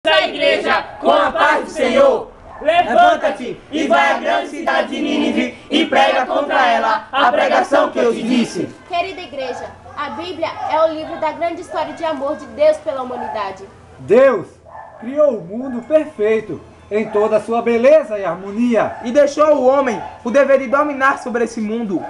a igreja com a paz do Senhor. Levanta-te e vai à grande cidade de Nínive e prega contra ela a pregação que eu te disse. Querida igreja, a Bíblia é o livro da grande história de amor de Deus pela humanidade. Deus criou o mundo perfeito, em toda a sua beleza e harmonia, e deixou ao homem o dever de dominar sobre esse mundo.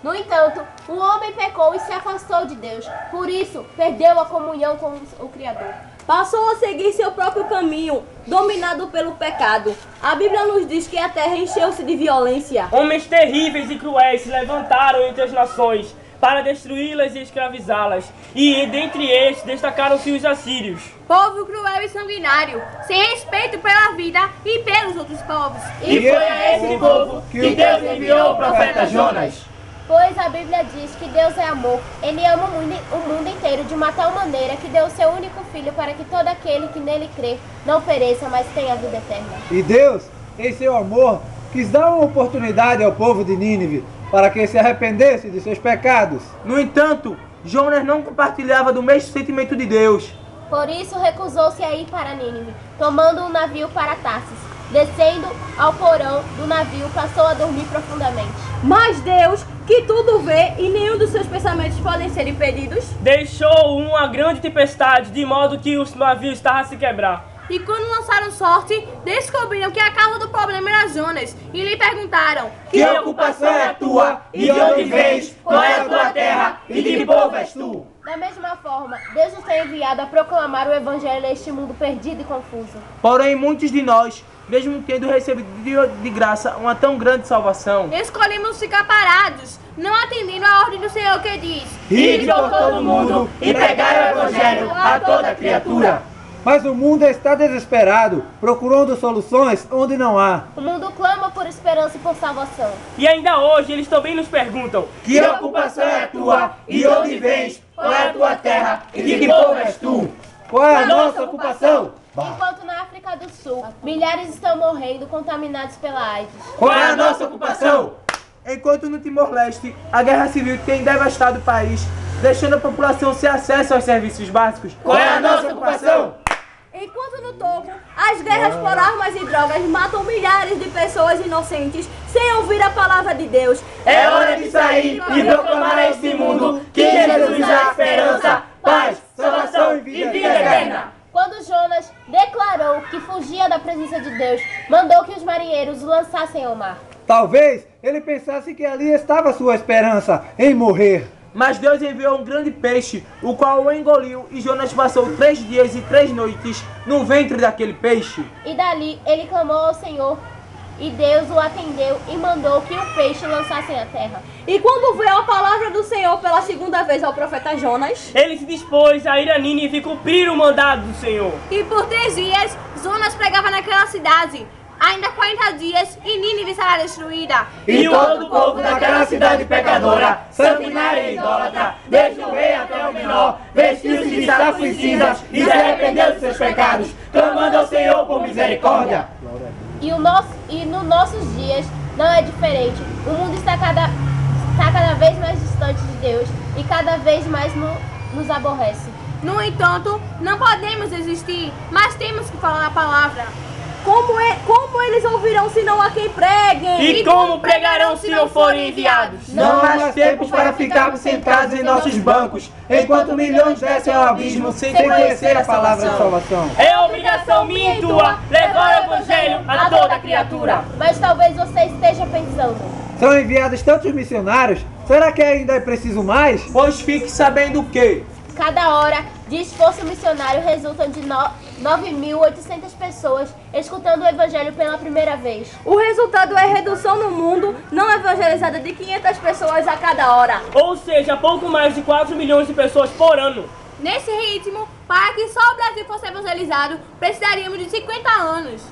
No entanto, o homem pecou e se afastou de Deus, por isso perdeu a comunhão com o Criador. Passou a seguir seu próprio caminho, dominado pelo pecado. A Bíblia nos diz que a terra encheu-se de violência. Homens terríveis e cruéis se levantaram entre as nações para destruí-las e escravizá-las. E dentre estes destacaram-se os assírios. Povo cruel e sanguinário, sem respeito pela vida e pelos outros povos. E foi a esse povo que Deus enviou o profeta Jonas. Pois a Bíblia diz que Deus é amor. Ele ama o mundo inteiro de uma tal maneira que deu o seu único filho para que todo aquele que nele crê não pereça, mas tenha a vida eterna. E Deus, em seu amor, quis dar uma oportunidade ao povo de Nínive para que se arrependesse de seus pecados. No entanto, Jonas não compartilhava do mesmo sentimento de Deus. Por isso recusou-se a ir para Nínive, tomando um navio para Tarsis. Descendo ao porão do navio, passou a dormir profundamente. Mas Deus, que tudo vê e nenhum dos seus pensamentos podem ser impedidos, deixou uma grande tempestade, de modo que o navio estava a se quebrar. E quando lançaram sorte, descobriram que a causa do problema era Jonas, e lhe perguntaram: que ocupação é a tua? E de onde vens? Qual é a tua terra? E de que povo és tu? Da mesma forma, Deus nos tem enviado a proclamar o Evangelho a este mundo perdido e confuso. Porém, muitos de nós, mesmo tendo recebido de graça uma tão grande salvação, escolhemos ficar parados, não atendendo a ordem do Senhor que diz: ide por todo mundo e pregai o Evangelho a toda criatura. Mas o mundo está desesperado, procurando soluções onde não há. O mundo clama por esperança e por salvação. E ainda hoje eles também nos perguntam: que ocupação é a tua? E de onde vens? Qual é a tua terra? E de que povo és tu? Qual é a nossa ocupação? Enquanto na África do Sul, milhares estão morrendo contaminados pela AIDS. Qual é a nossa ocupação? Enquanto no Timor-Leste, a guerra civil tem devastado o país, deixando a população sem acesso aos serviços básicos. Qual é a nossa ocupação? Enquanto no Togo, as guerras por armas e drogas matam milhares de pessoas inocentes sem ouvir a palavra de Deus. É hora de sair e proclamar a este mundo que Jesus é a esperança, paz, salvação e vida eterna. Quando Jonas declarou que fugia da presença de Deus, mandou que os marinheiros o lançassem ao mar. Talvez ele pensasse que ali estava sua esperança, em morrer. Mas Deus enviou um grande peixe, o qual o engoliu, e Jonas passou 3 dias e 3 noites no ventre daquele peixe. E dali ele clamou ao Senhor, e Deus o atendeu e mandou que o peixe lançassem à terra. E quando veio a palavra do Senhor pela segunda vez ao profeta Jonas, ele se dispôs a ir a Nínive e cumprir o mandado do Senhor. E por 3 dias, Jonas pregava naquela cidade. Ainda 40 dias e Nínive será destruída. E todo o povo daquela cidade pecadora, sanguinária e idólatra, desde o rei até o menor, vestiu-se de sacos e cinzas e se arrependeu de seus pecados, clamando ao Senhor por misericórdia. E nos nossos dias não é diferente. O mundo está cada vez mais distante de Deus e cada vez mais nos aborrece. No entanto, não podemos desistir, mas temos que falar a palavra. Como eles ouvirão se não há quem pregue? E como pregarão se não forem enviados? Não há mais tempos para ficarmos sentados em nossos bancos, enquanto milhões descem ao abismo sem conhecer a palavra de salvação. É obrigação minha e tua levar o Evangelho a toda criatura. Mas talvez você esteja pensando: são enviados tantos missionários? Será que ainda é preciso mais? Pois fique sabendo que cada hora de esforço missionário resultam de 9.800 pessoas escutando o Evangelho pela primeira vez. O resultado é redução no mundo não evangelizada de 500 pessoas a cada hora. Ou seja, pouco mais de 4 milhões de pessoas por ano. Nesse ritmo, para que só o Brasil fosse evangelizado, precisaríamos de 50 anos.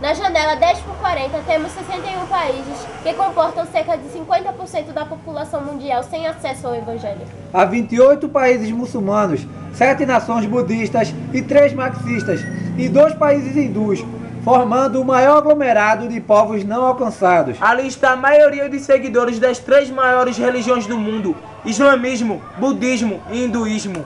Na janela 10x40 temos 61 países que comportam cerca de 50% da população mundial sem acesso ao Evangelho. Há 28 países muçulmanos, 7 nações budistas e 3 marxistas, e 2 países hindus, formando o maior aglomerado de povos não alcançados. Ali está a maioria dos seguidores das 3 maiores religiões do mundo: islamismo, budismo e hinduísmo.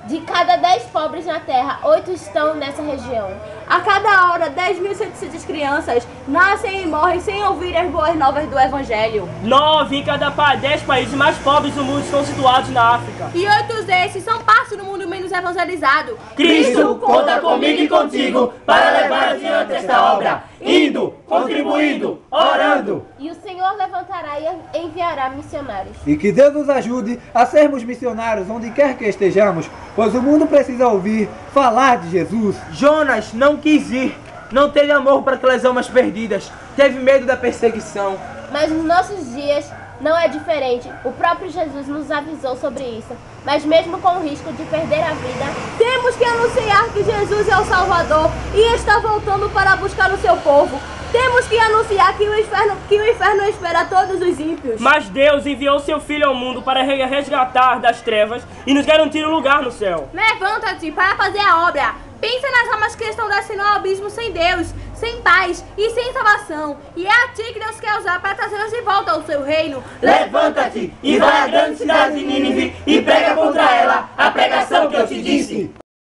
De cada 10 pobres na terra, 8 estão nessa região. A cada hora, 10.700 crianças nascem e morrem sem ouvir as boas novas do Evangelho. 9 em cada 10 países mais pobres do mundo estão situados na África. E 8 desses são parte do mundo menos evangelizado. Cristo conta comigo e contigo para levar adiante esta obra, indo, contribuindo, orando. E o Senhor levantará e enviará missionários. E que Deus nos ajude a sermos missionários onde quer que estejamos, pois o mundo precisa ouvir falar de Jesus. Jonas não quis ir, não teve amor para aquelas almas perdidas, teve medo da perseguição. Mas nos nossos dias não é diferente. O próprio Jesus nos avisou sobre isso. Mas mesmo com o risco de perder a vida, Temos que anunciar que Jesus é o Salvador e está voltando para buscar o seu povo. Temos que anunciar que o inferno espera todos os ímpios. Mas Deus enviou seu Filho ao mundo para resgatar das trevas e nos garantir um lugar no céu. Levanta-te para fazer a obra. Pensa nas almas que estão descendo ao abismo sem Deus, sem paz e sem salvação. E é a ti que Deus quer usar para trazê-las de volta ao seu reino. Levanta-te e vai à grande cidade de Nínive e prega contra ela a pregação que eu te disse.